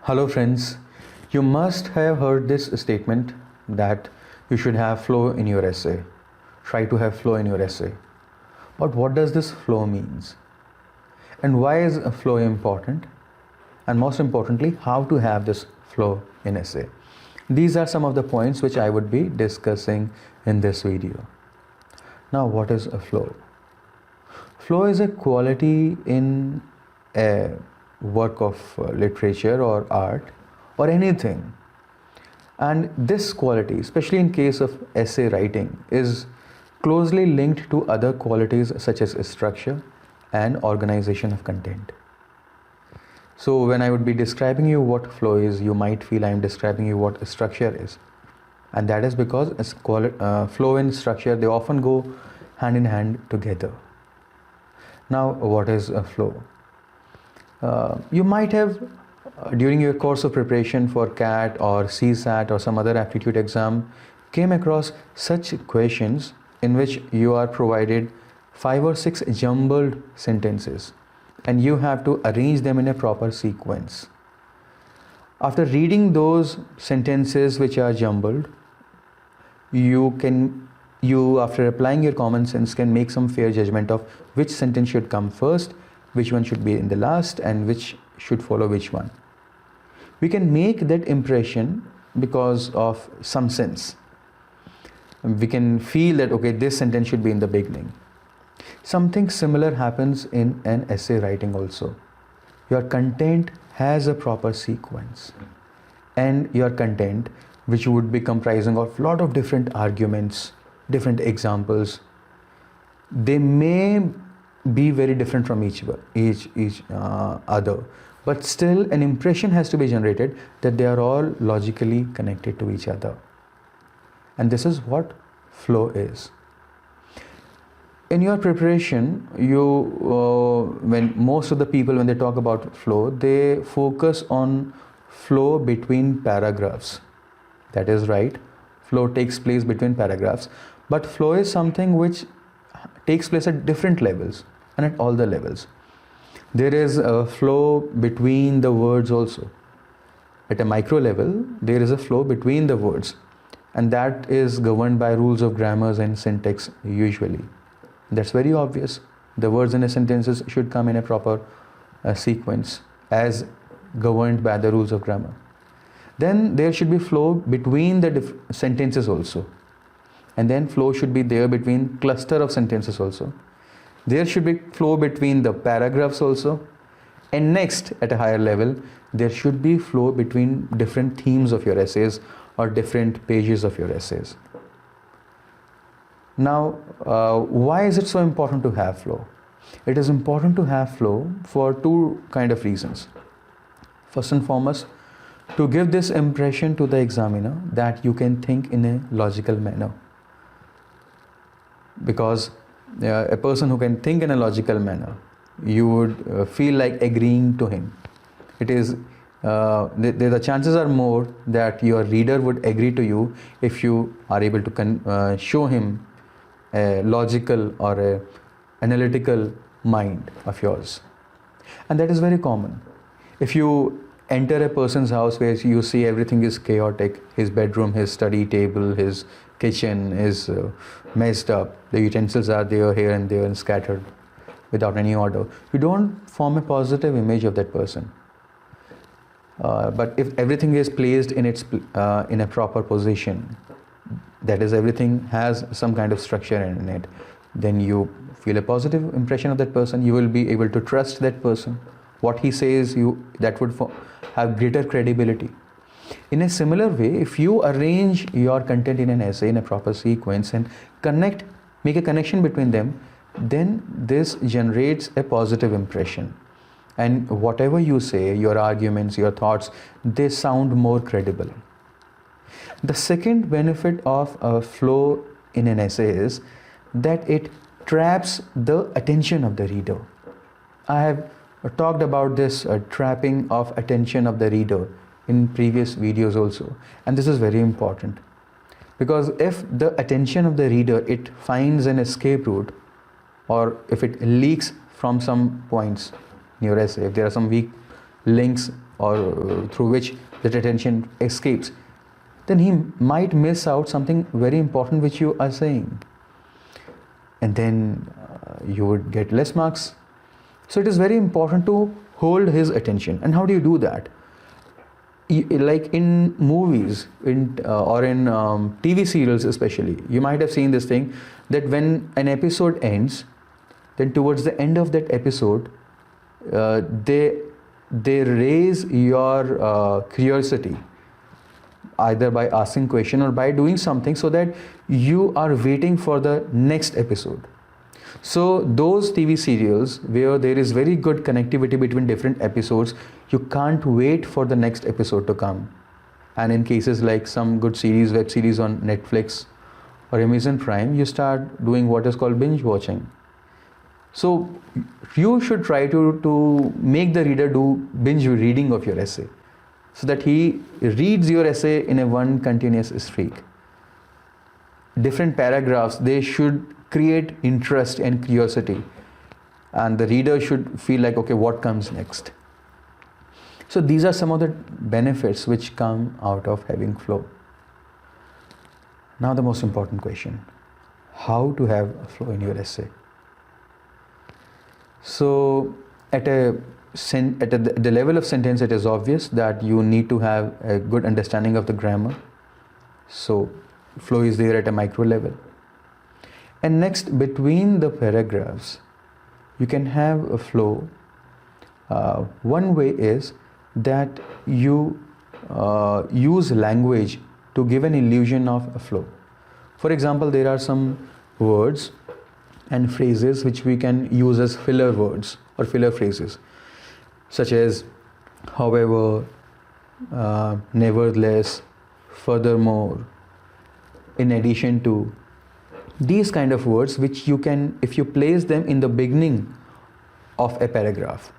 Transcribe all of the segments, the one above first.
Hello friends, you must have heard this statement that you should have flow in your essay. Try to have flow in your essay. But what does this flow means? And why is a flow important? And most importantly, how to have this flow in essay? These are some of the points which I would be discussing in this video. Now, what is a flow? Flow is a quality in a work of literature or art or anything, and this quality, especially in case of essay writing, is closely linked to other qualities such as structure and organization of content. So when I would be describing you what flow is, you might feel I am describing you what structure is, and that is because flow and structure, they often go hand in hand together. Now, what is a flow? You might have during your course of preparation for CAT or CSAT or some other aptitude exam came across such questions in which you are provided 5 or 6 jumbled sentences and you have to arrange them in a proper sequence. After reading those sentences which are jumbled, you after applying your common sense can make some fair judgment of which sentence should come first, which one should be in the last, and which should follow which one. We can make that impression because of some sense. We can feel that, okay, this sentence should be in the beginning. Something similar happens in an essay writing also. Your content has a proper sequence, and your content, which would be comprising of lot of different arguments, different examples, they may be very different from each other, but still an impression has to be generated that they are all logically connected to each other, and this is what flow is. In your preparation, when most of the people, when they talk about flow, they focus on flow between paragraphs. That is right, flow takes place between paragraphs, but flow is something which takes place at different levels and at all the levels. There is a flow between the words also. At a micro level, there is a flow between the words, and that is governed by rules of grammars and syntax usually. That's very obvious. The words in a sentences should come in a proper sequence as governed by the rules of grammar. Then there should be flow between the sentences also, and then flow should be there between cluster of sentences also. There should be flow between the paragraphs also, and next, at a higher level, there should be flow between different themes of your essays or different pages of your essays. Now, why is it so important to have flow? It is important to have flow for two kind of reasons. First and foremost, to give this impression to the examiner that you can think in a logical manner, because a person who can think in a logical manner, you would feel like agreeing to him. It is the chances are more that your reader would agree to you if you are able to show him a logical or a analytical mind of yours, and that is very common. If you enter a person's house where you see everything is chaotic, his bedroom, his study table, his kitchen is messed up, the utensils are there, here and there, and scattered without any order, you don't form a positive image of that person. But if everything is placed in a proper position, that is, everything has some kind of structure in it, then you feel a positive impression of that person. You will be able to trust that person. What he says, that would have greater credibility. In a similar way, if you arrange your content in an essay in a proper sequence and make a connection between them, then this generates a positive impression. And whatever you say, your arguments, your thoughts, they sound more credible. The second benefit of a flow in an essay is that it traps the attention of the reader. I have talked about this trapping of attention of the reader in previous videos also, and this is very important, because if the attention of the reader, it finds an escape route, or if it leaks from some points in your essay, if there are some weak links or through which that attention escapes, then he might miss out something very important which you are saying, and then you would get less marks. So it is very important to hold his attention. And how do you do that? Like in movies, or in TV serials especially, you might have seen this thing, that when an episode ends, then towards the end of that episode, they raise your curiosity, either by asking question or by doing something, so that you are waiting for the next episode. So those TV serials where there is very good connectivity between different episodes, you can't wait for the next episode to come. And in cases like some good series, web series on Netflix or Amazon Prime, you start doing what is called binge watching. So you should try to make the reader do binge reading of your essay, so that he reads your essay in a one continuous streak. Different paragraphs, they should create interest and curiosity, and the reader should feel like, okay, what comes next? So these are some of the benefits which come out of having flow. Now the most important question: how to have a flow in your essay? So at the level of sentence, it is obvious that you need to have a good understanding of the grammar. So flow is there at a micro level. And next, between the paragraphs, you can have a flow. One way is that you use language to give an illusion of a flow. For example, there are some words and phrases which we can use as filler words or filler phrases, such as however, nevertheless, furthermore, in addition to. These kind of words which you can, if you place them in the beginning of a paragraph,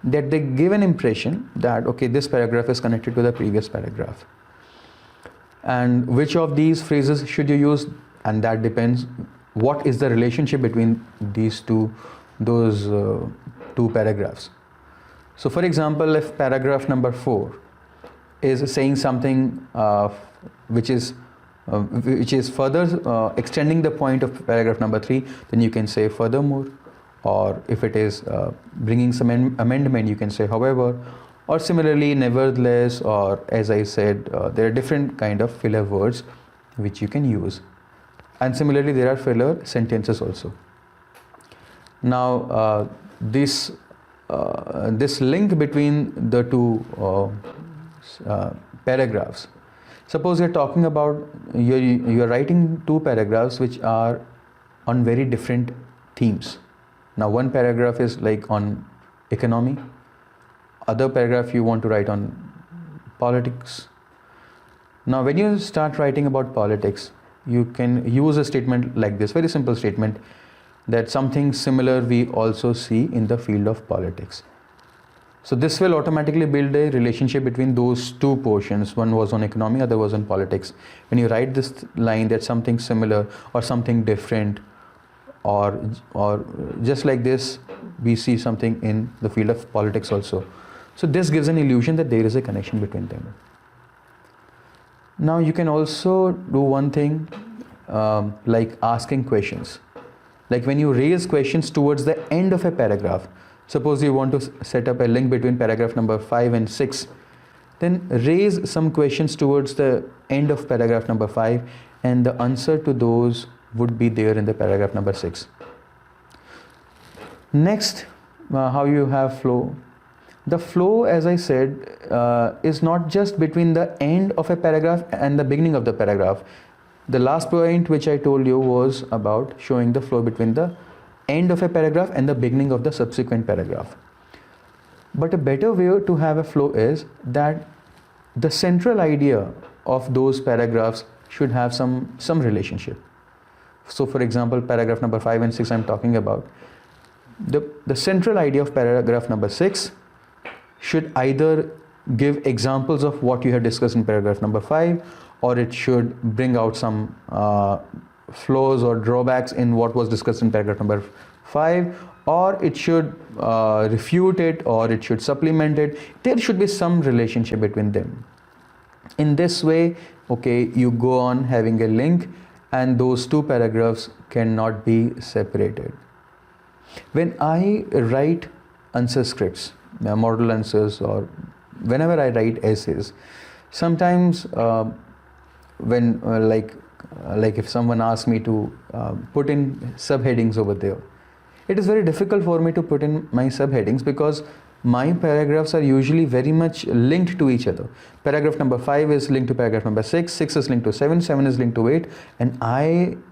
that they give an impression that, okay, this paragraph is connected to the previous paragraph. And which of these phrases should you use? And that depends what is the relationship between those two paragraphs. So for example, if paragraph number 4 is saying something which is further extending the point of paragraph number 3, then you can say furthermore. Or if it is bringing some amendment, you can say however. Or similarly, nevertheless, or as I said, there are different kind of filler words which you can use. And similarly, there are filler sentences also. Now, this link between the two paragraphs. Suppose you're talking about, you're writing 2 paragraphs which are on very different themes. Now one paragraph is like on economy, other paragraph you want to write on politics. Now when you start writing about politics, you can use a statement like this, very simple statement, that something similar we also see in the field of politics. So this will automatically build a relationship between those 2 portions. One was on economy, other was on politics. When you write this line, that something similar or something different, or just like this, we see something in the field of politics also. So this gives an illusion that there is a connection between them. Now you can also do one thing, like asking questions. Like when you raise questions towards the end of a paragraph, suppose you want to set up a link between paragraph number 5 and 6, then raise some questions towards the end of paragraph number 5, and the answer to those would be there in the paragraph number 6. Next, how you have flow. The flow, as I said, is not just between the end of a paragraph and the beginning of the paragraph. The last point which I told you was about showing the flow between the end of a paragraph and the beginning of the subsequent paragraph. But a better way to have a flow is that the central idea of those paragraphs should have some relationship. So for example, paragraph number 5 and 6 I'm talking about. The central idea of paragraph number 6 should either give examples of what you have discussed in paragraph number 5, or it should bring out some flaws or drawbacks in what was discussed in paragraph number 5, or it should refute it, or it should supplement it. There should be some relationship between them. In this way, okay, you go on having a link, and those two paragraphs cannot be separated. When I write answer scripts, model answers, or whenever I write essays, sometimes when like if someone asks me to put in subheadings over there, it is very difficult for me to put in my subheadings, because my paragraphs are usually very much linked to each other. Paragraph number 5 is linked to paragraph number 6, 6 is linked to 7, 7 is linked to 8, and I'm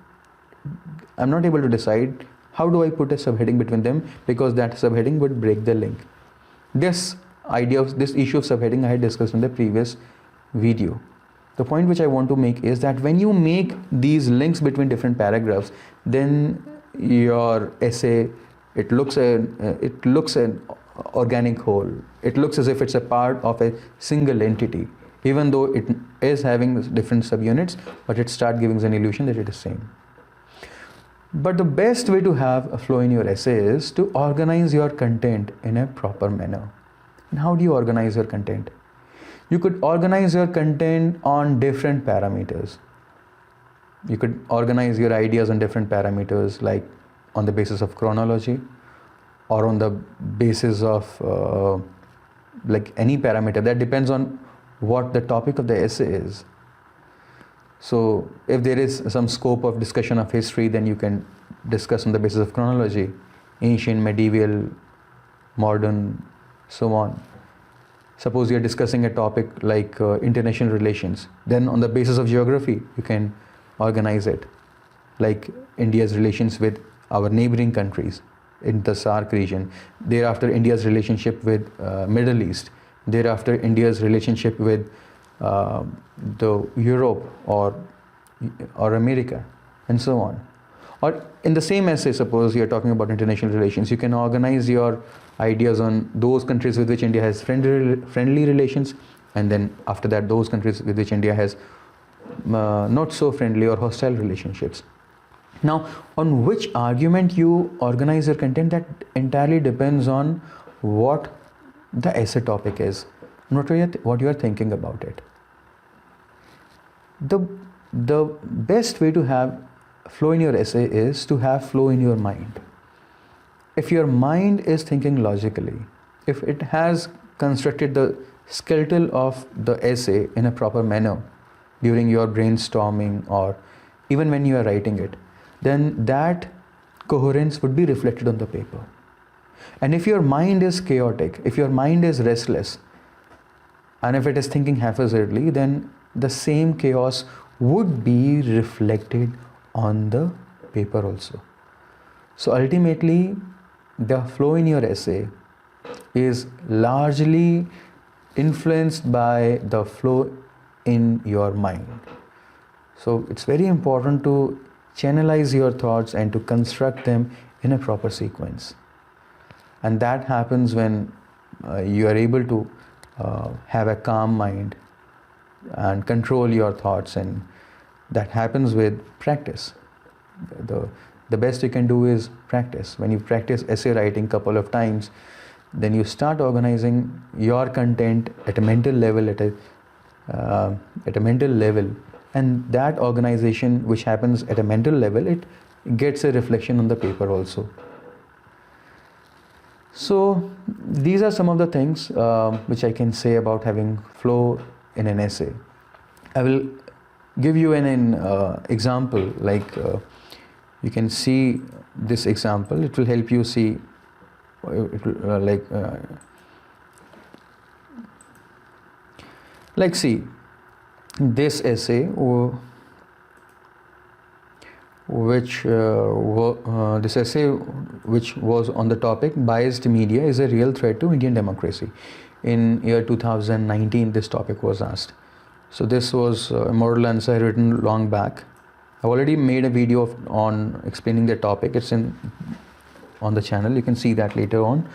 not able to decide how do I put a subheading between them, because that subheading would break the link. This issue of subheading I had discussed in the previous video. The point which I want to make is that when you make these links between different paragraphs, then your essay, it looks an organic whole. It looks as if it's a part of a single entity, even though it is having different subunits, but it starts giving an illusion that it is same. But the best way to have a flow in your essay is to organize your content in a proper manner. And how do you organize your content? You could organize your content on different parameters. You could organize your ideas on different parameters, like on the basis of chronology, or on the basis of like any parameter. That depends on what the topic of the essay is. So if there is some scope of discussion of history, then you can discuss on the basis of chronology, ancient, medieval, modern, so on. Suppose you are discussing a topic like international relations, then on the basis of geography, you can organize it, like India's relations with our neighboring countries in the SAARC region, thereafter India's relationship with Middle East, thereafter India's relationship with the Europe or America, and so on. Or in the same essay, suppose you are talking about international relations, you can organize your ideas on those countries with which India has friendly relations, and then after that those countries with which India has not so friendly or hostile relationships. Now, on which argument you organize your content, that entirely depends on what the essay topic is, not what you are thinking about it. The best way to have flow in your essay is to have flow in your mind. If your mind is thinking logically, if it has constructed the skeleton of the essay in a proper manner during your brainstorming or even when you are writing it, then that coherence would be reflected on the paper. And if your mind is chaotic, if your mind is restless, and if it is thinking haphazardly, then the same chaos would be reflected on the paper also. So ultimately, the flow in your essay is largely influenced by the flow in your mind. So it's very important to channelize your thoughts and to construct them in a proper sequence. And that happens when you are able to have a calm mind and control your thoughts, and that happens with practice. The best you can do is practice. When you practice essay writing couple of times, then you start organizing your content at a mental level, and that organization which happens at a mental level, it gets a reflection on the paper also. So these are some of the things which I can say about having flow in an essay. I will give you an example, like you can see this example. It will help you see like see this essay which was on the topic biased media is a real threat to Indian democracy. In year 2019 this topic was asked. So this was a model answer written long back. I already made a video on explaining the topic. It's on the channel. You can see that later on.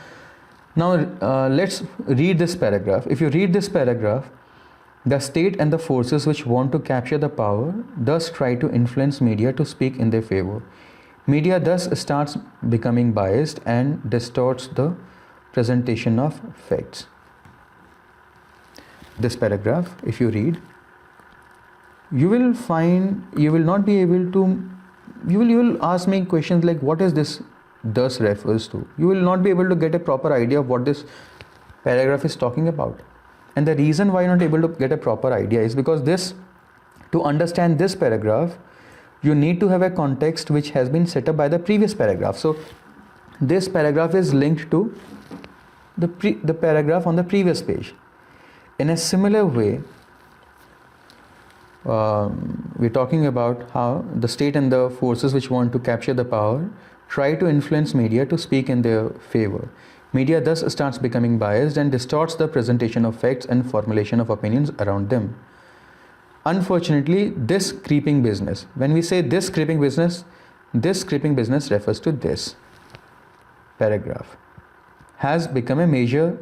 Now let's read this paragraph. If you read this paragraph, the state and the forces which want to capture the power thus try to influence media to speak in their favor. Media thus starts becoming biased and distorts the presentation of facts. This paragraph, if you read, you will not be able to, you will ask me questions like, what is this thus refers to? You will not be able to get a proper idea of what this paragraph is talking about. And the reason why you're not able to get a proper idea is because to understand this paragraph, you need to have a context which has been set up by the previous paragraph. So this paragraph is linked to the paragraph on the previous page. In a similar way, we're talking about how the state and the forces which want to capture the power try to influence media to speak in their favor. Media thus starts becoming biased and distorts the presentation of facts and formulation of opinions around them. Unfortunately, this creeping business, when we say this creeping business refers to this paragraph, has become a major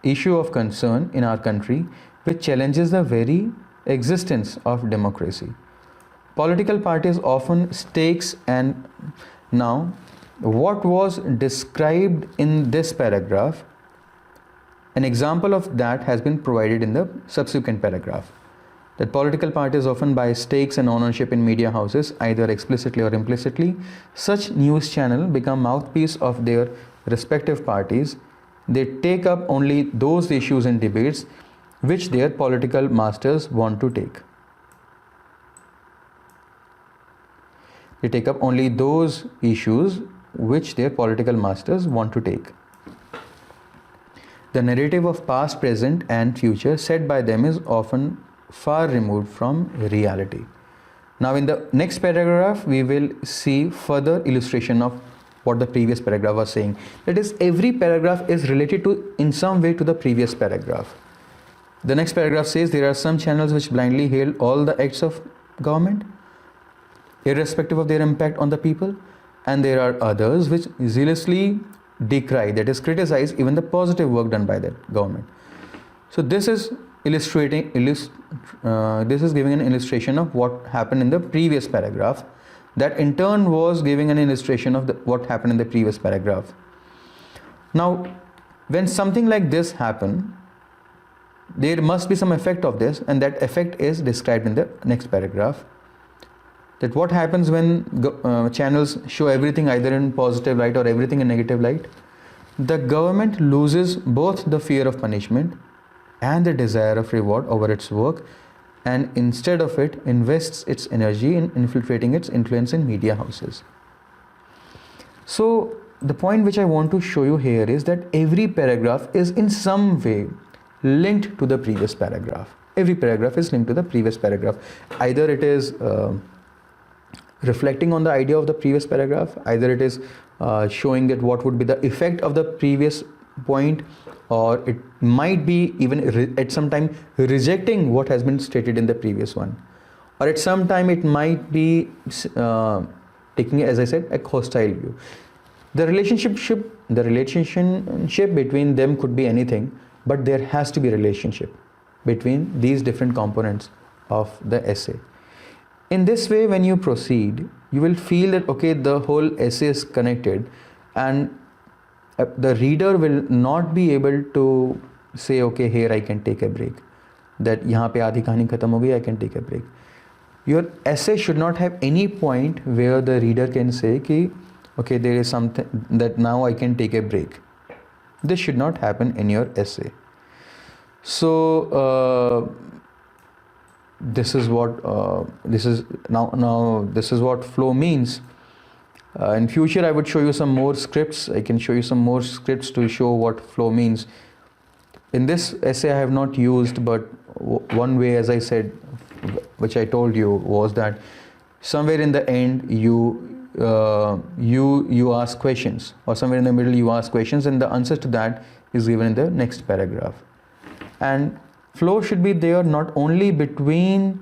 issue of concern in our country, which challenges the very existence of democracy. Political parties often stakes, and now what was described in this paragraph, an example of that has been provided in the subsequent paragraph. That political parties often buy stakes and ownership in media houses, either explicitly or implicitly. Such news channels become mouthpiece of their respective parties. They take up only those issues and debates which their political masters want to take. They take up only those issues which their political masters want to take. The narrative of past, present, and future set by them is often far removed from reality. Now in the next paragraph, we will see further illustration of what the previous paragraph was saying. That is, every paragraph is related to in some way to the previous paragraph. The next paragraph says there are some channels which blindly hail all the acts of government, irrespective of their impact on the people, and there are others which zealously decry, that is, criticize even the positive work done by the government. So this is giving an illustration of what happened in the previous paragraph. That in turn was giving an illustration of what happened in the previous paragraph. Now, when something like this happens, there must be some effect of this, and that effect is described in the next paragraph. That what happens when channels show everything either in positive light or everything in negative light? The government loses both the fear of punishment and the desire of reward over its work, and instead of it invests its energy in infiltrating its influence in media houses. So the point which I want to show you here is that every paragraph is in some way linked to the previous paragraph. Every paragraph is linked to the previous paragraph. Either it is reflecting on the idea of the previous paragraph, either it is showing that what would be the effect of the previous point, or it might be even at some time rejecting what has been stated in the previous one, or at some time it might be taking, as I said, a hostile view. The relationship between them could be anything, but there has to be a relationship between these different components of the essay. In this way, when you proceed, you will feel that okay, the whole essay is connected, and the reader will not be able to say, okay, here I can take a break. That यहाँ पे आधी कहानी खत्म हो गई, I can take a break. Your essay should not have any point where the reader can say कि okay, there is something that now I can take a break. This should not happen in your essay. So this is what flow means. In future, I would show you some more scripts. I can show you some more scripts to show what flow means. In this essay, I have not used, but one way, as I said, which I told you, was that somewhere in the end you ask questions, or somewhere in the middle you ask questions, and the answer to that is given in the next paragraph. And flow should be there not only between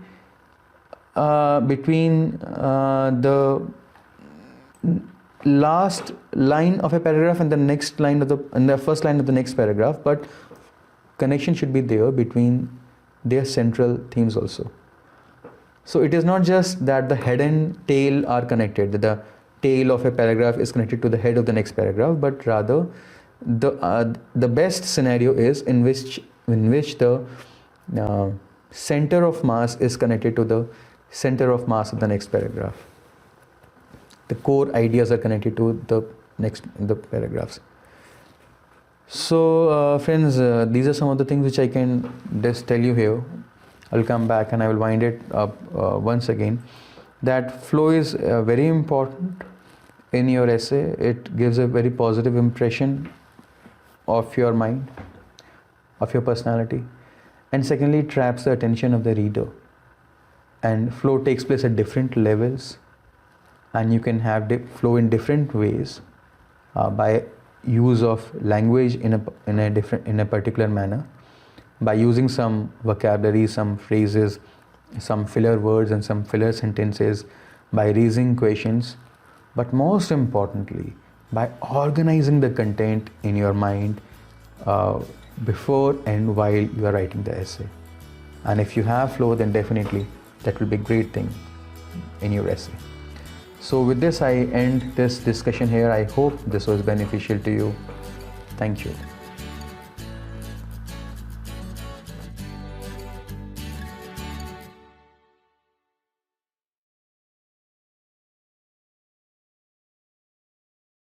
the last line of a paragraph and the next line of the first line of the next paragraph, but connection should be there between their central themes also. So it is not just that the head and tail are connected, that tail of a paragraph is connected to the head of the next paragraph, but rather the best scenario is in which the center of mass is connected to the center of mass of the next paragraph. The core ideas are connected to the paragraphs. So friends, these are some of the things which I can just tell you here. I'll come back and I will wind it up once again. That flow is very important in your essay. It gives a very positive impression of your mind, of your personality, and secondly, it traps the attention of the reader. And flow takes place at different levels, and you can have flow in different ways by use of language in a particular manner, by using some vocabulary, some phrases, some filler words and some filler sentences, by raising questions, but most importantly by organizing the content in your mind before and while you are writing the essay. And if you have flow, then definitely that will be a great thing in your essay. So with this, I end this discussion here. I hope this was beneficial to you. Thank you.